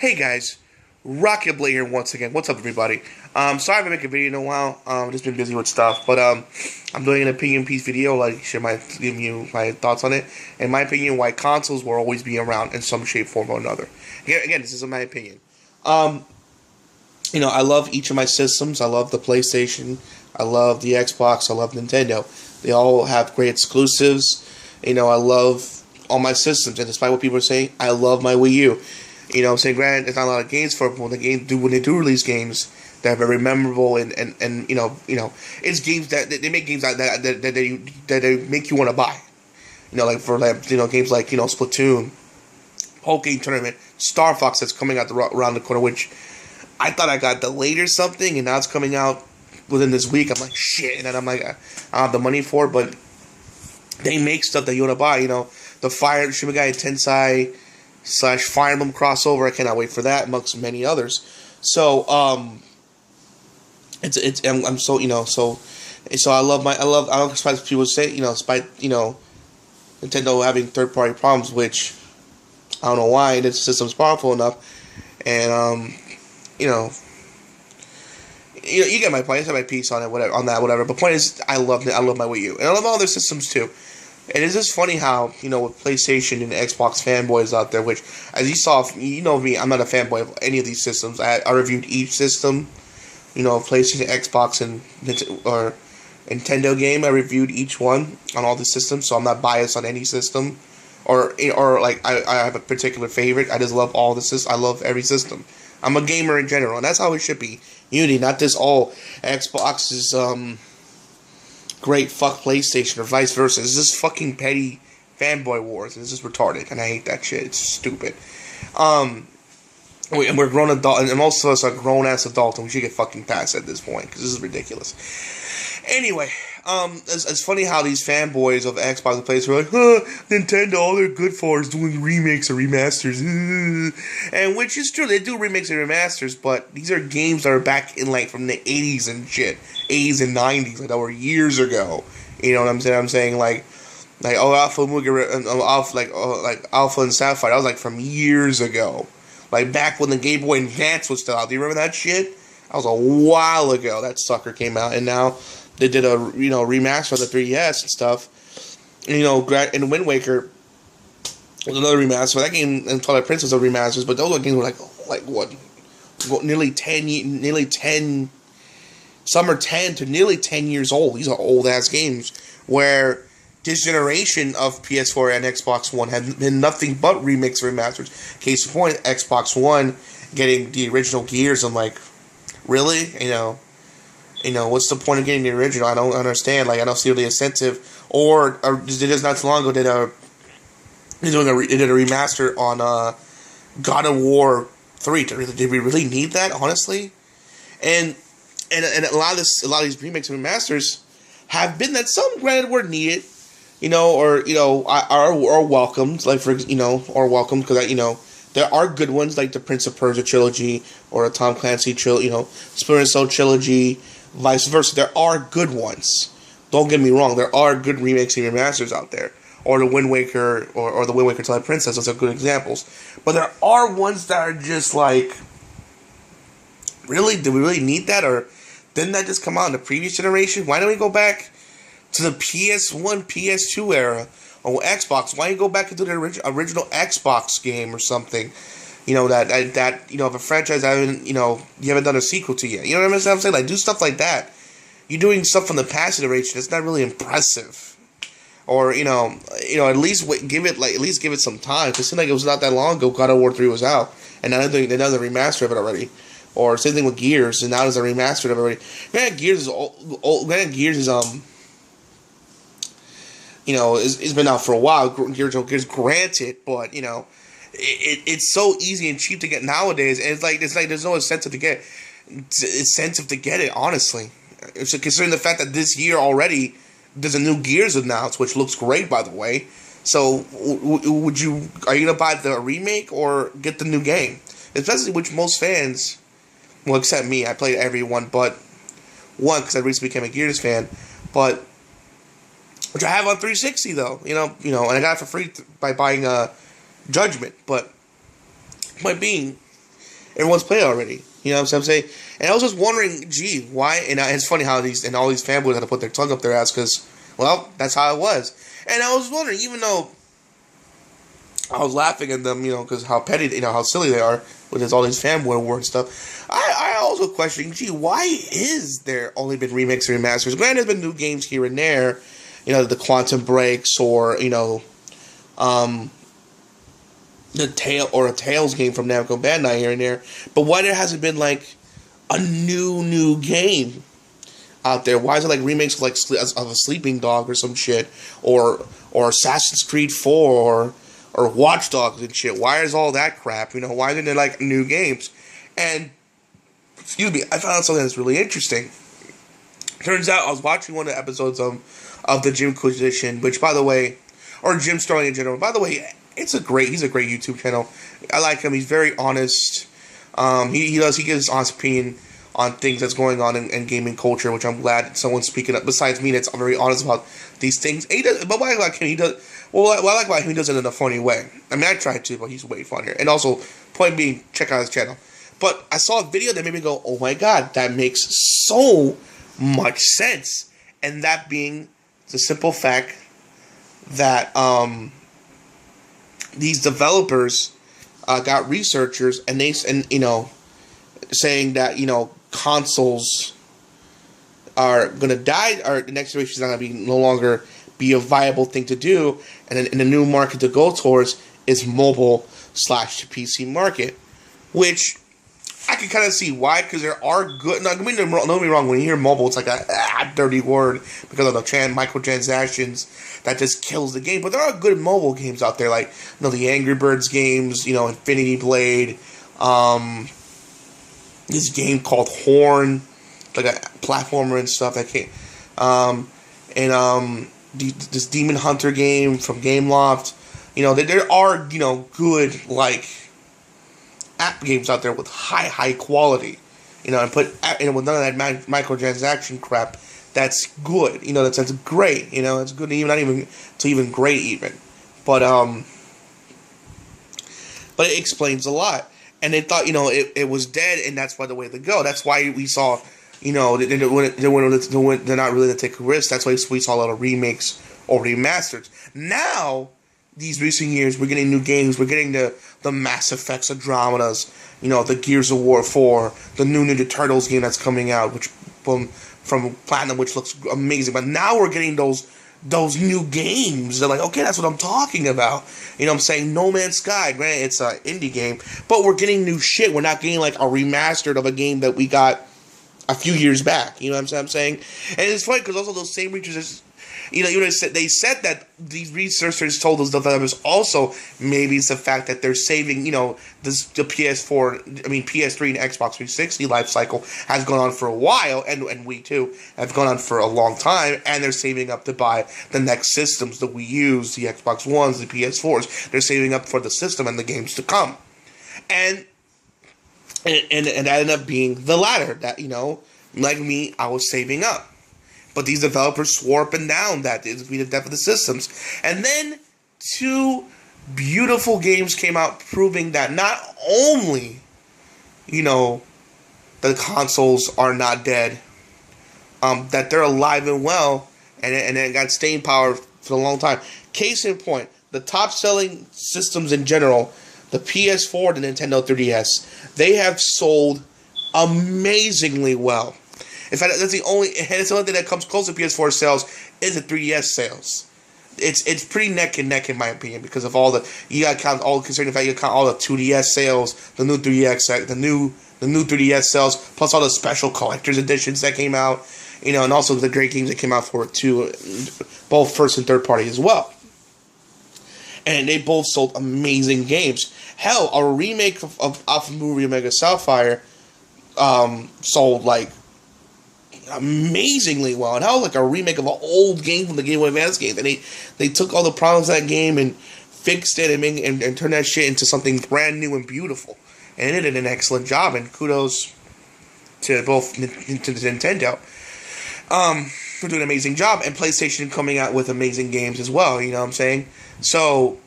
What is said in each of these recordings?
Hey guys, Rocket Blade here once again. What's up, everybody? Sorry I haven't made a video in a while. Just been busy with stuff, but I'm doing an opinion piece video, like give you my thoughts on it. In my opinion, why consoles will always be around in some shape, form, or another. Again, this is my opinion. I love each of my systems. I love the PlayStation. I love the Xbox. I love Nintendo. They all have great exclusives. I love all my systems, and despite what people are saying, I love my Wii U. I'm saying, granted, there's not a lot of games for it, but when they do release games that are very memorable and it's games that they make games that they make you want to buy. Games like Splatoon, Pokémon Tournament, Star Fox that's coming out around the corner, which I thought I got delayed or something, and now it's coming out within this week. I'm like, shit, and then I'm like, I don't have the money for it, but they make stuff that you want to buy. The Fire Shin Megami Tensei / Fire Emblem crossover. I cannot wait for that, amongst many others. So, I'm so I don't expect people to say, despite Nintendo having third-party problems, which I don't know why the system's powerful enough, and you get my point. I have my piece on it, whatever. But point is, I love my Wii U, and I love all other systems too. And it's just funny how, with PlayStation and Xbox fanboys out there, which, as you saw, me, I'm not a fanboy of any of these systems. I reviewed each system, PlayStation, Xbox, and Nintendo game. I reviewed each one on all the systems, so I'm not biased on any system. Or I have a particular favorite. I just love all the systems. I love every system. I'm a gamer in general, and that's how it should be. Unity, not this all Xbox is, great, fuck PlayStation, or vice versa. It's just fucking petty fanboy wars, and it's just retarded, and I hate that shit. It's stupid. And we're grown adult, and most of us are grown ass adults, and we should get fucking past at this point, because this is ridiculous. Anyway, it's funny how these fanboys of Xbox and PlayStation are like, Nintendo, all they're good for is doing remakes or remasters. And which is true, they do remakes and remasters, but these are games that are back in, from the 80s and shit. 80s and 90s, that were years ago. You know what I'm saying? I'm saying, Alpha and Sapphire, that was, from years ago. Back when the Game Boy Advance was still out. Do you remember that shit? That was a while ago that sucker came out, and now they did a remaster of the 3DS and stuff. And Wind Waker was another remaster. That game and Twilight Princess are remasters, but those games were nearly 10. Some are 10 to nearly 10 years old. These are old ass games where this generation of PS4 and Xbox One have been nothing but remakes and remasters. Case in point, Xbox One getting the original Gears. I'm like, really? What's the point of getting the original? I don't understand. I don't see the incentive. Or just not too long ago, they did a remaster on God of War 3. Did we really need that, honestly? And a lot of these remakes and remasters have been that some granted were needed, are welcomed. Or welcomed because there are good ones like the Prince of Persia trilogy or a Tom Clancy trilogy, Splinter Cell trilogy, vice versa. There are good ones. Don't get me wrong. There are good remakes and remasters out there, or the Wind Waker or the Wind Waker Twilight Princess. Those are good examples. But there are ones that are just really? Do we really need that? Or didn't that just come out in the previous generation? Why don't we go back to the PS1, PS2 era? Or Xbox? Why don't you go back into the original Xbox game or something? If a franchise you haven't done a sequel to yet. You know what I'm saying? Do stuff like that. You're doing stuff from the past generation. It's not really impressive. Or at least give it some time. Because it seemed like it was not that long ago. God of War 3 was out, and now they're doing another remaster of it already. Or same thing with Gears, and now there's a remaster of it already. Granted, Gears is old. Granted, Gears is it's been out for a while. Gears, granted, but it's so easy and cheap to get nowadays, and it's like there's no incentive to get it. Honestly, considering the fact that this year already there's a new Gears announced, which looks great, by the way. So, are you gonna buy the remake or get the new game? Especially which most fans. Well, except me, I played every one but one because I recently became a Gears fan. But which I have on 360 though, and I got it for free by buying Judgment. But point being, Everyone's played it already. You know what I'm saying? And I was just wondering, gee, why? And it's funny how all these fanboys had to put their tongue up their ass because, well, that's how it was. And I was wondering, even though I was laughing at them, because how petty, how silly they are with all these fanboy awards stuff. I also questioning, gee, why is there only been remakes and remasters? Granted, there's been new games here and there, the Quantum Breaks or a Tales game from Namco Bandai here and there. But why there hasn't been like a new game out there? Why is it like remakes of a Sleeping Dog or some shit, or Assassin's Creed 4 or Watch Dogs and shit? Why is all that crap? Why isn't there like new games? And excuse me, I found out something that's really interesting. Turns out I was watching one of the episodes of the Jimquisition, which, by the way, or Jim Sterling in general. By the way, he's a great YouTube channel. I like him. He's very honest. He gives his honest opinion on things that's going on in gaming culture, which I'm glad someone's speaking up besides me that's very honest about these things. And he does, but what I like him, what I like about him, he does it in a funny way. I mean, I tried to, but he's way funnier. And also, point being, check out his channel. But I saw a video that made me go, oh my god, that makes so much sense. And that being the simple fact that these developers got researchers saying that consoles are gonna die, or the next generation is not gonna no longer be a viable thing to do, and the new market to go towards is mobile/PC market, which I can kind of see why, because there are good. Don't get me wrong. When you hear mobile, it's like a dirty word because of the microtransactions that just kills the game. But there are good mobile games out there, like the Angry Birds games, Infinity Blade, this game called Horn, like a platformer and stuff that came, this Demon Hunter game from Gameloft. There are good like app games out there with high quality, and with none of that microtransaction crap. That's good, that's great, it's good, even great even, but it explains a lot. And they thought, it was dead, and that's why the way to go. That's why we saw, they're not really to take a risk. That's why we saw a lot of remakes or remasters. Now, these recent years, we're getting new games. We're getting the Mass Effects Andromedas, the Gears of War 4, the new Ninja Turtles game that's coming out, which from Platinum, which looks amazing. But now we're getting those new games. They're like, okay, that's what I'm talking about. I'm saying? No Man's Sky, granted, it's an indie game, but we're getting new shit. We're not getting like a remastered of a game that we got a few years back. You know what I'm saying? And it's funny because also those same researchers, they said that these researchers told those developers also maybe it's the fact that they're saving, the PS4, PS3 and Xbox 360 life cycle has gone on for a while, and Wii 2 have gone on for a long time, and they're saving up to buy the next systems, the Wii U's, the Xbox Ones, the PS4s. They're saving up for the system and the games to come. And that ended up being the latter, that, like me, I was saving up. But these developers swore up and down that it would be the death of the systems. And then 2 beautiful games came out proving that not only, the consoles are not dead, that they're alive and well, and it got staying power for a long time. Case in point, the top-selling systems in general, the PS4, the Nintendo 3DS, they have sold amazingly well. In fact, that's the only thing that comes close to PS4 sales is the 3DS sales. It's pretty neck and neck in my opinion because of you got to count all considering the fact you count all the 2DS sales, the new 3DS, the new 3DS sales, plus all the special collector's editions that came out, and also the great games that came out for it too, both first and third party as well. And they both sold amazing games. Hell, a remake of Alpha Movie Omega Sapphire sold like amazingly well, and how like a remake of an old game from the Game Boy Advance game. And they took all the problems of that game and fixed it and turned that shit into something brand new and beautiful. And it did an excellent job. And kudos to both Nintendo for doing an amazing job, and PlayStation coming out with amazing games as well. You know what I'm saying? So,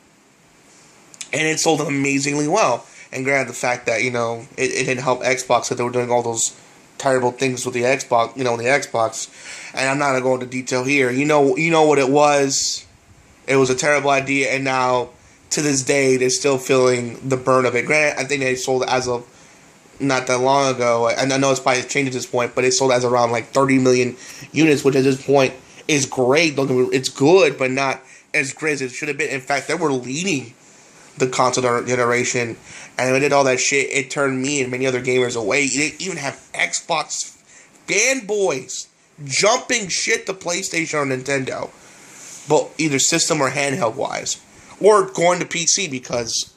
and it sold amazingly well. And granted, the fact that it didn't help Xbox that they were doing all those terrible things with the Xbox, the Xbox. And I'm not gonna go into detail here. You know what it was. It was a terrible idea, and now to this day they're still feeling the burn of it. Granted, I think they sold it as of not that long ago, and I know it's probably changed at this point, but it sold as around like 30 million units, which at this point is great. Don't get me wrong, it's good, but not as great as it should have been. In fact, they were leading the console generation, and when they did all that shit, it turned me and many other gamers away. You didn't even have Xbox fanboys jumping shit to PlayStation or Nintendo, but either system or handheld wise, or going to PC because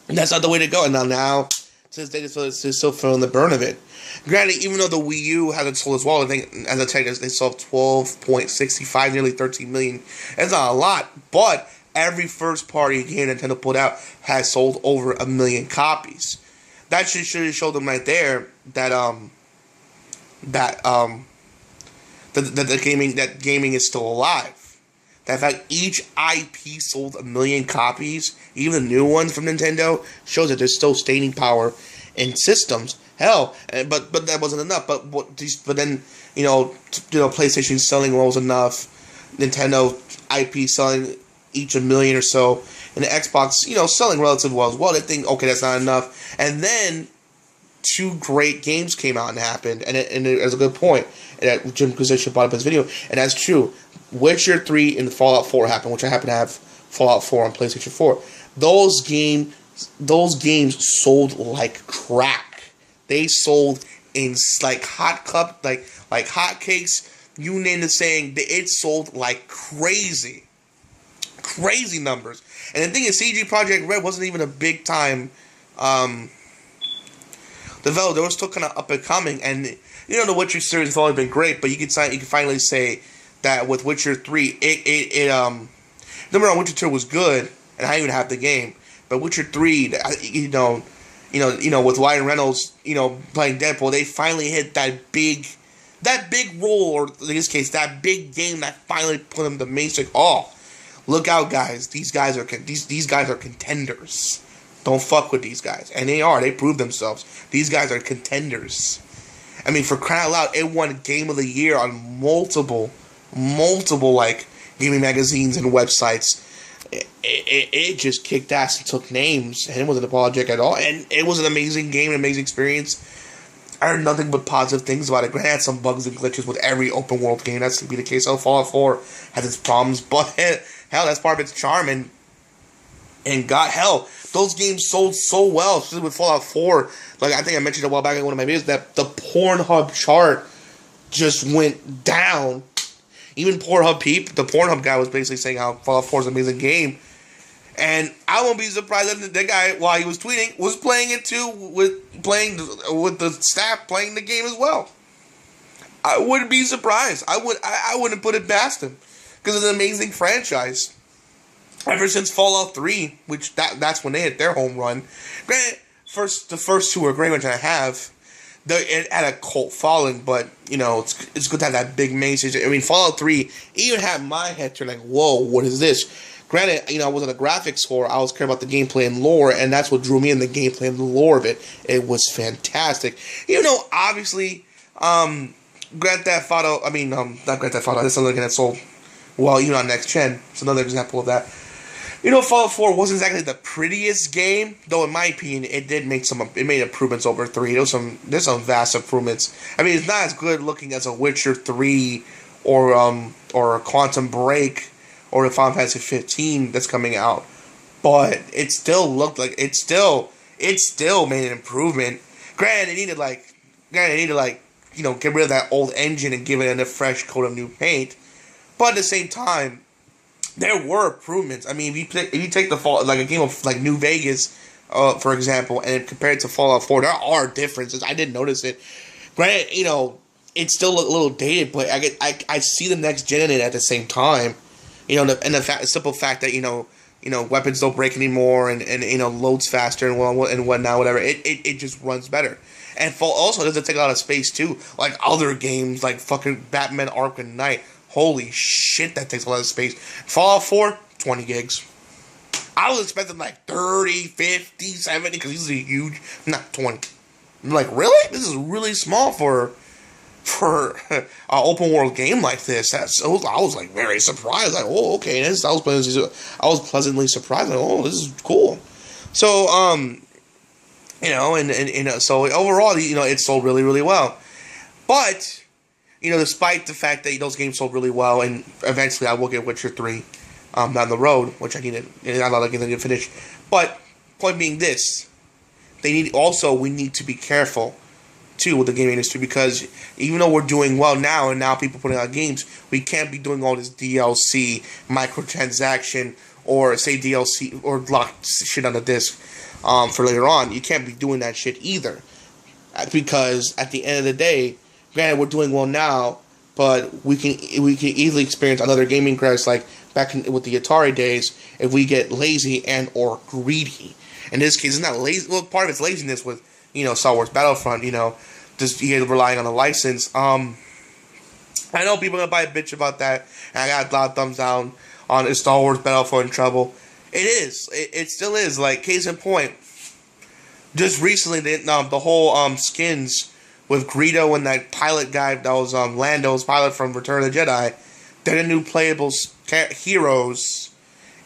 that's not the way to go. And now to this day, they're still feeling the burn of it. Granted, even though the Wii U hasn't sold as well, I think, as I tell you, they sold 12.65, nearly 13 million. That's not a lot, but every first-party game Nintendo put out has sold over 1 million copies. That should show them right there that gaming is still alive. That fact, each IP sold 1 million copies, even the new ones from Nintendo, shows that there's still staying power in systems. Hell, but that wasn't enough. But then PlayStation selling was enough. Nintendo IP selling each 1 million or so, and the Xbox selling relatively well as well. They think, okay, that's not enough, and then 2 great games came out and happened, and it's a good point that Jim Kuzisha brought up in his video, and that's true. Witcher 3 and Fallout 4 happened, which I happen to have Fallout 4 on PlayStation 4. Those games sold like crack. They sold in like like hotcakes. You name the saying, it sold like crazy numbers. And the thing is, CD Projekt Red wasn't even a big time developer. They were still kind of up and coming, and the Witcher series has always been great. But you can finally say that with Witcher 3, number one, Witcher 2 was good, and I even have the game. But Witcher 3, with Ryan Reynolds, playing Deadpool, they finally hit that big role, or in this case, that big game that finally put them to mainstream. Oh, look out, guys! These guys are contenders. Don't fuck with these guys, and they are. They proved themselves. These guys are contenders. I mean, for crying out loud, it won Game of the Year on multiple like gaming magazines and websites. It just kicked ass and took names, and it wasn't apologetic at all. And it was an amazing game, an amazing experience. I heard nothing but positive things about it. Granted, it had some bugs and glitches with every open world game. That's to be the case. Fallout 4 has its problems, but hell, that's part of its charm. And God, hell, those games sold so well, especially with Fallout 4. Like I think I mentioned a while back in one of my videos that the Pornhub chart just went down. Even the Pornhub guy was basically saying how Fallout 4 is an amazing game. And I won't be surprised that that guy, while he was tweeting, was playing it too, with the staff playing the game as well. I wouldn't be surprised. I wouldn't put it past him. Because it's an amazing franchise. Ever since Fallout 3, which that's when they hit their home run. Granted, the first 2 are great, which I have. It had a cult following, but it's good to have that big main stage. I mean, Fallout 3 even had my head turned like, whoa, what is this? Granted, I wasn't a graphics whore. I was caring about the gameplay and lore, and that's what drew me in, the gameplay and the lore of it. It was fantastic. Obviously, Grand Theft Auto. I mean, not Grand Theft Auto. That's another game that sold well, even on next gen. It's another example of that. Fallout 4 wasn't exactly the prettiest game, though in my opinion, it made improvements over 3. There's some vast improvements. I mean, it's not as good looking as a Witcher 3 or a Quantum Break or the Final Fantasy 15 that's coming out. But it still looked like it still made an improvement. Granted, it needed get rid of that old engine and give it a fresh coat of new paint. But at the same time, there were improvements. I mean, if you take a game of like New Vegas, for example, and compare it to Fallout 4, there are differences. I didn't notice it. Granted, it still looked a little dated, but I see the next gen in it at the same time. The simple fact that weapons don't break anymore, and loads faster and whatnot, whatever. It just runs better. And also, it doesn't take a lot of space too, like other games like fucking Batman Arkham Knight. Holy shit, that takes a lot of space. Fallout 4, 20 gigs. I was expecting like 30, 50, 70, because these are huge, not 20. I'm like, really? This is really small for an open world game like this. I was like very surprised. Like, oh, okay, I was pleasantly surprised. Like, oh, this is cool. So, so overall, it sold really, really well. But, despite the fact that those games sold really well, and eventually I will get Witcher 3 down the road, which I needed, and I'm not going to finish. But, point being this, we need to be careful, too, with the game industry, because even though we're doing well now, and now people putting out games, we can't be doing all this DLC, microtransaction, or say DLC, or lock shit on the disc for later on. You can't be doing that shit either. Because at the end of the day, granted, we're doing well now, but we can easily experience another gaming crash like back with the Atari days if we get lazy and or greedy. In this case, it's not lazy. Well, part of it's laziness with Star Wars Battlefront. Just relying on the license. I know people are gonna buy a bitch about that, and I got a lot of thumbs down on Star Wars Battlefront trouble. It is. It still is. Like, case in point, just recently, the whole skins with Greedo and that pilot guy that was Lando's pilot from Return of the Jedi, they're the new playable heroes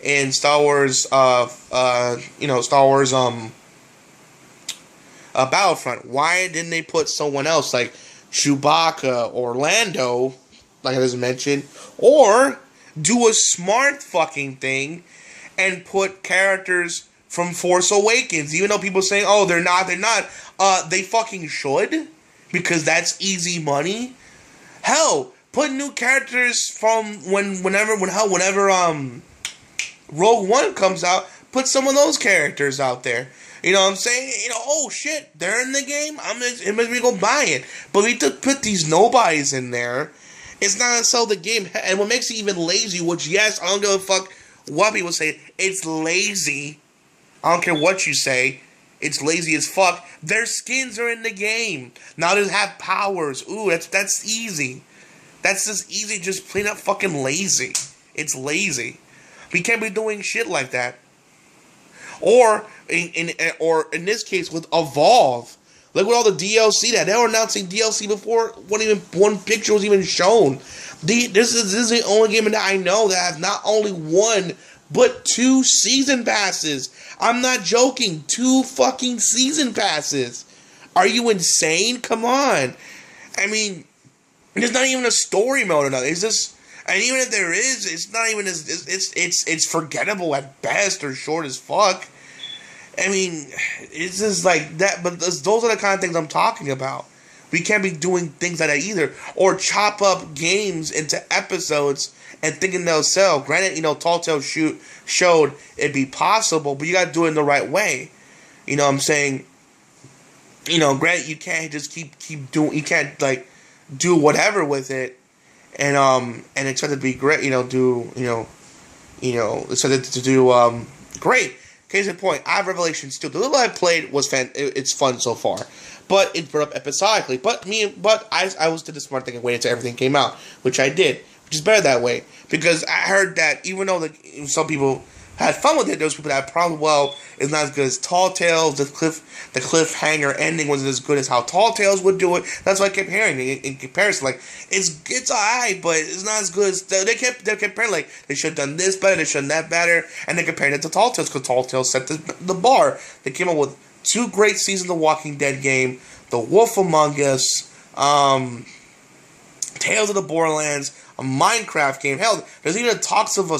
in Star Wars. Star Wars Battlefront. Why didn't they put someone else like Chewbacca or Lando, like I just mentioned, or do a smart fucking thing and put characters from Force Awakens, even though people saying, oh, they're not, they fucking should, because that's easy money. Hell, put new characters from whenever Rogue One comes out, put some of those characters out there. You know what I'm saying? Oh shit, they're in the game, it makes me go buy it. But we to put these nobodies in there, it's not gonna sell the game. And what makes it even lazy, which yes, I don't give a fuck what people say, it's lazy. I don't care what you say. It's lazy as fuck. Their skins are in the game. Now they have powers. Ooh, that's easy. That's just easy, just plain up fucking lazy. It's lazy. We can't be doing shit like that. Or in this case with Evolve. Look at all the DLC that they were announcing DLC before one picture was even shown. This is the only game that I know that has not only one but 2 season passes. I'm not joking. 2 fucking season passes. Are you insane? Come on. I mean, there's not even a story mode or nothing. It's just, and even if there is, it's not even as it's forgettable at best or short as fuck. I mean, it's just like that. But those are the kind of things I'm talking about. We can't be doing things like that either, or chop up games into episodes and thinking they'll sell. Granted, Tall Tales showed it'd be possible, but you gotta do it in the right way. You know what I'm saying? Granted, you can't just keep doing. You can't like do whatever with it, and expect it to be great. Expect it to do great. Case in point, I have Revelations 2. The little I played was it's fun so far. But it brought up episodically. But I was did the smart thing and waited until everything came out, which I did, which is better that way. Because I heard that even though some people had fun with it, those people that had problems, well, it's not as good as Tall Tales. The cliffhanger ending wasn't as good as how Tall Tales would do it. That's what I kept hearing in comparison. Like, it's alright, but it's not as good as they kept comparing. Like, they should have done this better, they should have done that better, and they compared it to Tall Tales because Tall Tales set the bar. They came up with 2 great seasons of The Walking Dead game, The Wolf Among Us, Tales of the Borderlands, a Minecraft game. Hell, there's even talks of a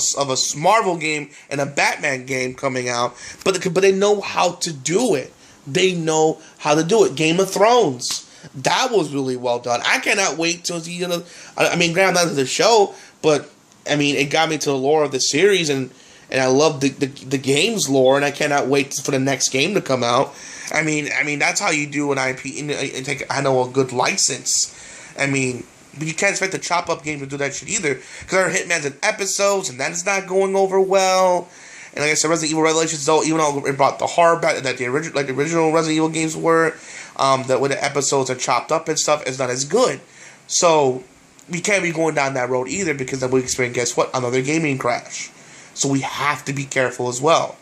Marvel game and a Batman game coming out. But they know how to do it. They know how to do it. Game of Thrones. That was really well done. I cannot wait till see. I mean, granted, not to the show, but I mean, it got me to the lore of the series, and I love the game's lore, and I cannot wait for the next game to come out. I mean, that's how you do an IP and take a good license. I mean, but you can't expect the chop up game to do that shit either, because our Hitman's in episodes, and that's not going over well. And like I said, Resident Evil Revelations, though, even though it brought the horror back that the original Resident Evil games were, that when the episodes are chopped up and stuff, it's not as good. So we can't be going down that road either, because then we experience, guess what, another gaming crash. So we have to be careful as well.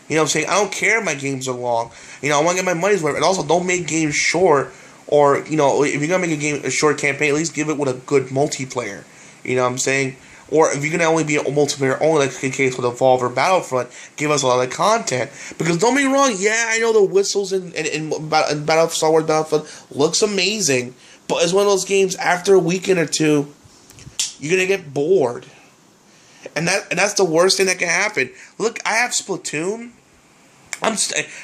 You know what I'm saying? I don't care if my games are long. You know, I want to get my money's worth. And also, don't make games short. Or, you know, if you're going to make a short campaign, at least give it with a good multiplayer. You know what I'm saying? Or if you're going to only be a multiplayer only, like in case with Evolve or Battlefront, give us a lot of content. Because don't be wrong, yeah, I know the whistles in Star Wars Battlefront looks amazing. But it's one of those games, after a weekend or two, you're going to get bored. And that's the worst thing that can happen. Look, I have Splatoon. I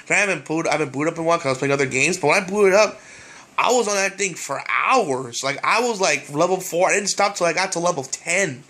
haven't booted up in one because I was playing other games. But when I booted up, I was on that thing for hours. Like, I was like level 4. I didn't stop till I got to level 10.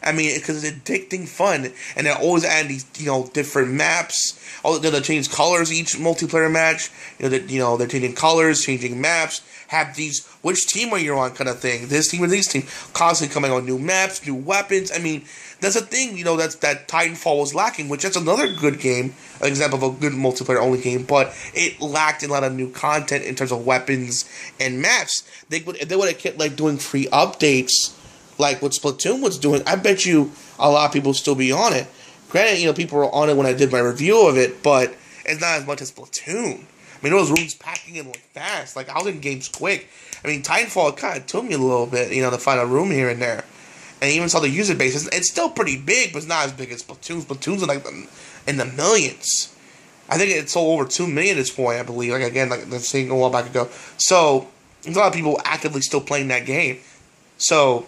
I mean, because it's addicting fun. And they're always adding these, you know, different maps. They'll change colors each multiplayer match. They're changing colors, changing maps. Have these, which team are you on kind of thing. This team or this team. Constantly coming on new maps, new weapons. I mean, that's a thing, you know, that Titanfall was lacking, which that's another good game, an example of a good multiplayer-only game, but it lacked a lot of new content in terms of weapons and maps. If they would have kept, like, doing free updates, like what Splatoon was doing, I bet you a lot of people would still be on it. Granted, you know, people were on it when I did my review of it, but it's not as much as Splatoon. I mean, those rooms packing in like fast. Like, I was in games quick. I mean, Titanfall kind of took me a little bit, you know, to find a room here and there. And even saw the user base. It's still pretty big, but it's not as big as Splatoon. Splatoon's in the millions. I think it's sold over 2 million at this point, I believe. Like, again, like the thing a while back ago. So, there's a lot of people actively still playing that game. So,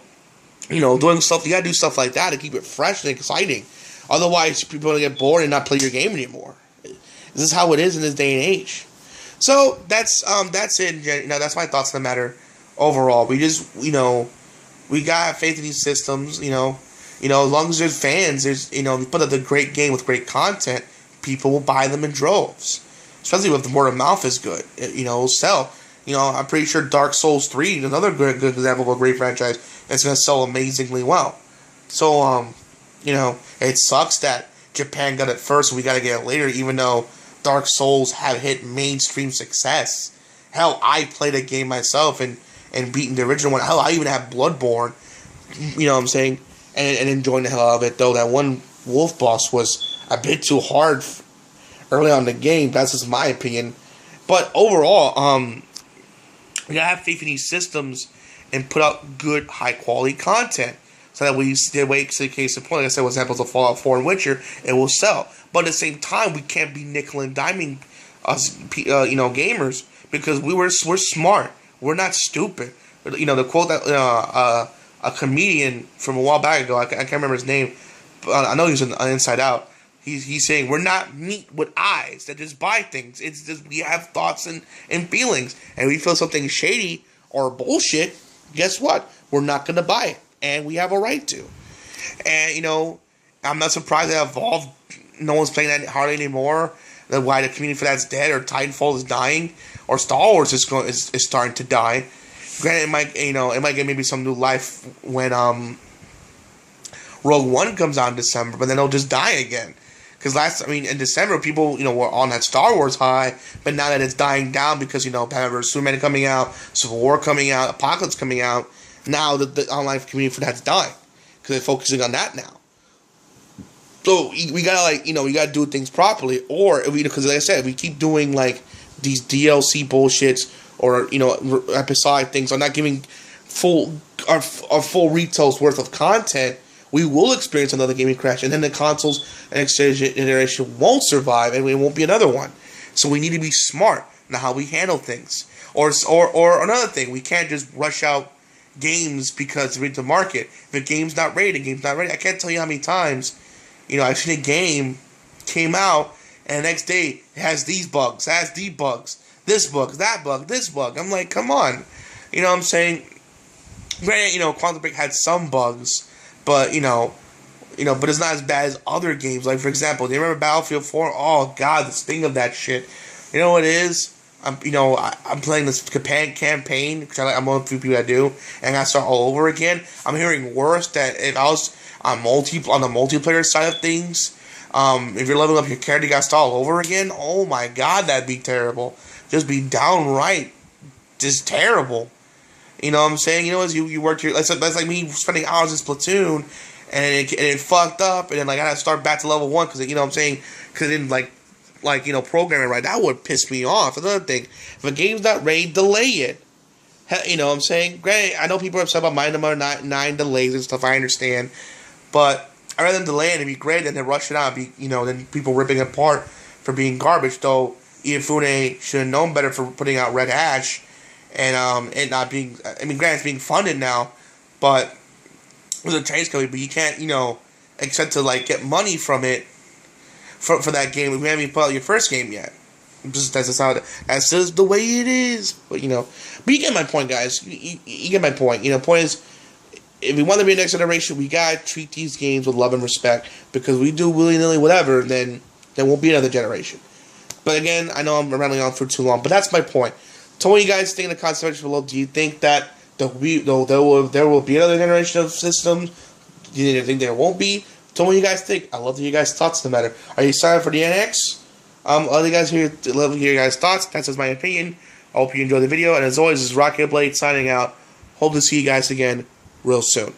you know, doing stuff, you gotta do stuff like that to keep it fresh and exciting. Otherwise, people are gonna get bored and not play your game anymore. This is how it is in this day and age. So, that's it. You know, that's my thoughts on the matter overall. We just, you know, we got faith in these systems, you know, as long as there's fans, you know, we put up a great game with great content, people will buy them in droves. Especially if the word of mouth is good, you know, it'll sell. You know, I'm pretty sure Dark Souls 3, another good example of a great franchise, that's going to sell amazingly well. So, you know, it sucks that Japan got it first and we got to get it later, even though Dark Souls have hit mainstream success. Hell, I played a game myself and beating the original one. Hell, I even have Bloodborne, you know what I'm saying, and enjoying the hell out of it, though that one wolf boss was a bit too hard early on in the game. That's just my opinion. But overall, we gotta have faith in these systems and put out good, high-quality content. So that we wait to the case in point, like I said, with examples of Fallout 4 and Witcher, it will sell. But at the same time, we can't be nickel and diming us, you know, gamers, because we're smart. We're not stupid. You know, the quote that a comedian from a while back ago, I can't remember his name, but I know he was on Inside Out. He's saying, we're not meat with eyes that just buy things. It's just we have thoughts and feelings. And we feel something shady or bullshit, guess what? We're not going to buy it. And we have a right to. And, you know, I'm not surprised that Evolve, no one's playing that hardly anymore. That's why the community for that's dead, or Titanfall is dying, or Star Wars is starting to die. Granted, it might get maybe some new life when Rogue One comes out in December, but then it'll just die again. Because in December, people, you know, were on that Star Wars high, but now that it's dying down because, you know, Batman vs Superman coming out, Civil War coming out, Apocalypse coming out, now the online community for that's dying because they're focusing on that now. So we gotta, like, you know, we gotta do things properly, or because like I said, we keep doing like these DLC bullshits or, you know, episodic things, or not giving our full retail's worth of content, we will experience another gaming crash, and then the consoles and next generation won't survive, and it won't be another one. So we need to be smart in how we handle things. Or another thing, we can't just rush out games because they're into the market. If a game's not ready, the game's not ready. I can't tell you how many times, you know, I've seen a game came out, and the next day it has these bugs, has these bugs, this bug, that bug, this bug. I'm like, come on. You know what I'm saying? Granted, you know, Quantum Break had some bugs, but, you know, but it's not as bad as other games. Like, for example, do you remember Battlefield 4? Oh, God, the sting of that shit. You know what it is? I'm playing this campaign, because I'm one of the few people that do, and I gotta start all over again. I'm hearing worse that if I was on the multiplayer side of things, if you're leveling up your character, you gotta start all over again. Oh my God, that'd be terrible. Just be downright just terrible. You know what I'm saying? You know, as you worked your, that's like me spending hours in Splatoon, and it fucked up, and then like I had to start back to level 1 because, you know what I'm saying, because it didn't like like, programming right, that would piss me off. Another thing, if a game's not ready, delay it. You know what I'm saying? Granted, I know people are upset about my number 9 delays and stuff. I understand, but I'd rather than delay it and be great than rush it out. Then people ripping it apart for being garbage. Though Iafune should have known better for putting out Red Ash, and it not being. I mean, granted, it's being funded now, but it was a Chinese company. But you can't, expect to like get money from it for that game. We haven't even put out your first game yet. That's just the way it is. But you get my point, guys. You get my point. Point is, if we want to be a next generation, we gotta treat these games with love and respect. Because we do willy nilly whatever, then there won't be another generation. But again, I know I'm rambling on for too long, but that's my point. Tell me what you guys think in the comment section below. Do you think that there will be another generation of systems? Do you think there won't be? Tell me what you guys think. I love to hear your guys' thoughts on the matter. Are you excited for the NX? I'd love to hear your guys' thoughts. That's just my opinion. I hope you enjoyed the video. And as always, this is Rocket Blade signing out. Hope to see you guys again real soon.